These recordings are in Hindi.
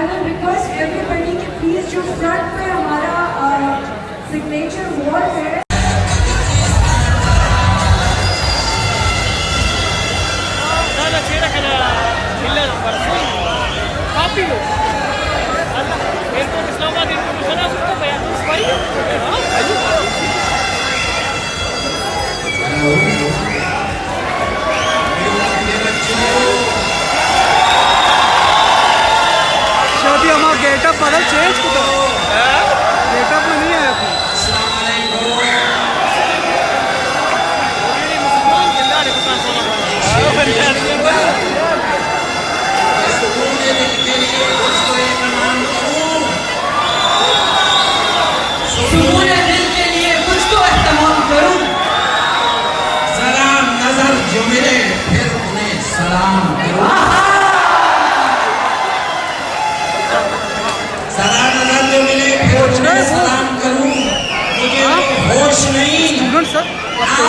will request everybody कि please जो front पे हमारा signature wall है शादी हमारा गेटअप बदल चेंज गेटअप में नहीं आया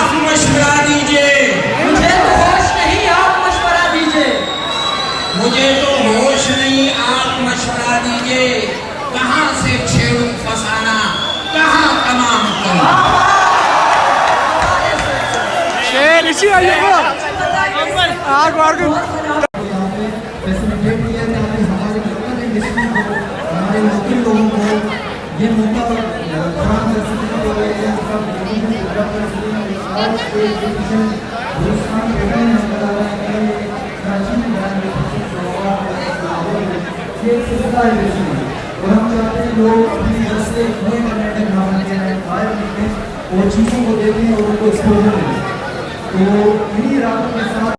आप मशवरा दीजिए। मुझे तो होश नहीं, आप मशवरा दीजिए। मुझे तो होश नहीं, आप मशवरा दीजिए। कहाँ से छेड़ूं फसाना, कहाँ तमाम करूं। शेर इसी आइए ये मौका और हम चाहते हैं लोग अपनी रस्ते नए करने और चीज़ों को देखें और उनको एक्सपोजर दें। तो इन्हीं रातों के साथ